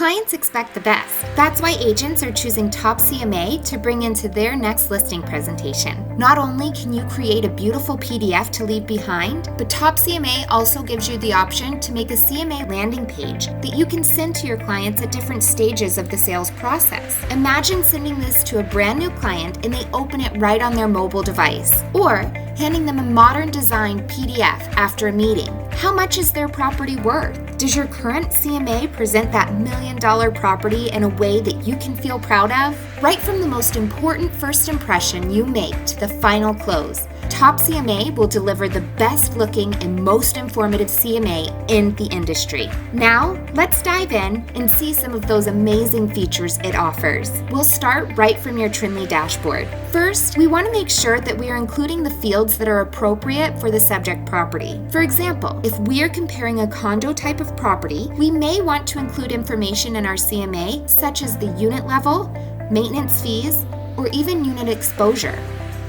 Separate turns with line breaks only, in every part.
Clients expect the best. That's why agents are choosing Top CMA to bring into their next listing presentation. Not only can you create a beautiful PDF to leave behind, but Top CMA also gives you the option to make a CMA landing page that you can send to your clients at different stages of the sales process. Imagine sending this to a brand new client and they open it right on their mobile device, or handing them a modern designed PDF after a meeting. How much is their property worth? Does your current CMA present that $1 million property in a way that you can feel proud of? Right from the most important first impression you make to the final close, Top CMA will deliver the best looking and most informative CMA in the industry. Now, let's dive in and see some of those amazing features it offers. We'll start right from your Trinley dashboard. First, we want to make sure that we are including the fields that are appropriate for the subject property. For example, if we are comparing a condo type of property, we may want to include information in our CMA such as the unit level, maintenance fees, or even unit exposure.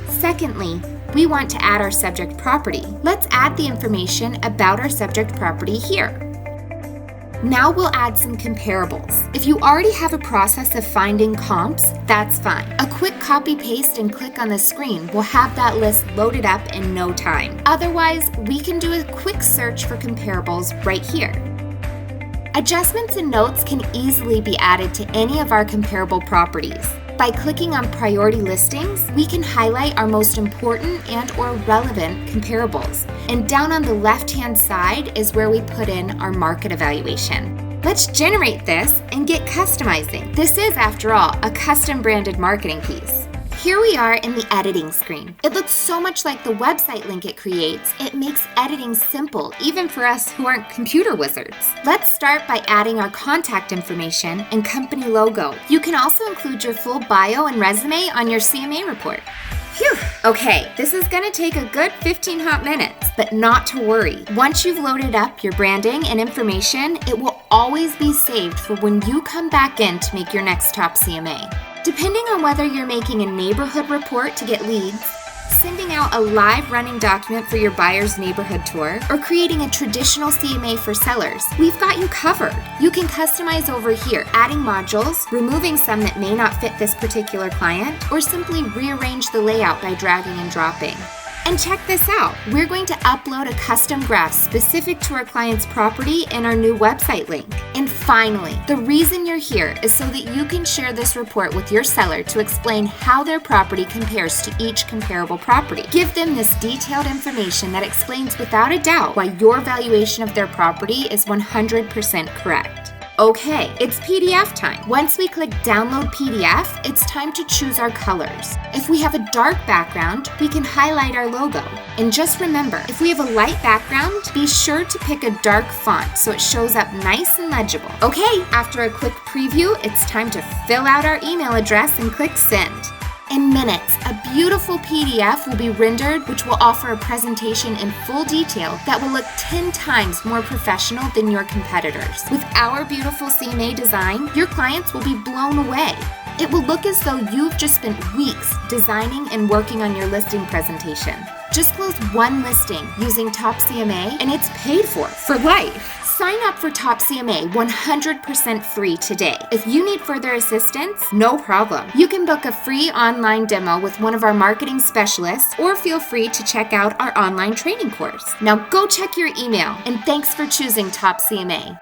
Secondly, we want to add our subject property. Let's add the information about our subject property here. Now we'll add some comparables. If you already have a process of finding comps, that's fine. A quick copy paste and click on the screen will have that list loaded up in no time. Otherwise, we can do a quick search for comparables right here. Adjustments and notes can easily be added to any of our comparable properties. By clicking on Priority Listings, we can highlight our most important and/or relevant comparables. And down on the left-hand side is where we put in our market evaluation. Let's generate this and get customizing. This is, after all, a custom branded marketing piece. Here we are in the editing screen. It looks so much like the website link it creates. It makes editing simple, even for us who aren't computer wizards. Let's start by adding our contact information and company logo. You can also include your full bio and resume on your CMA report. Phew! Okay, this is gonna take a good 15 hot minutes, but not to worry. Once you've loaded up your branding and information, it will always be saved for when you come back in to make your next Top CMA. Depending on whether you're making a neighborhood report to get leads, sending out a live running document for your buyer's neighborhood tour, or creating a traditional CMA for sellers, we've got you covered. You can customize over here, adding modules, removing some that may not fit this particular client, or simply rearrange the layout by dragging and dropping. And check this out, we're going to upload a custom graph specific to our client's property in our new website link. And finally, the reason you're here is so that you can share this report with your seller to explain how their property compares to each comparable property. Give them this detailed information that explains without a doubt why your valuation of their property is 100% correct. Okay, it's PDF time. Once we click Download PDF, it's time to choose our colors. If we have a dark background, we can highlight our logo. And just remember, if we have a light background, be sure to pick a dark font so it shows up nice and legible. Okay, after a quick preview, it's time to fill out our email address and click Send. In minutes, a beautiful PDF will be rendered, which will offer a presentation in full detail that will look 10 times more professional than your competitors. With our beautiful CMA design, your clients will be blown away. It will look as though you've just spent weeks designing and working on your listing presentation. Just close one listing using Top CMA and it's paid for life. Sign up for Top CMA 100% free today. If you need further assistance, no problem. You can book a free online demo with one of our marketing specialists or feel free to check out our online training course. Now go check your email and thanks for choosing Top CMA.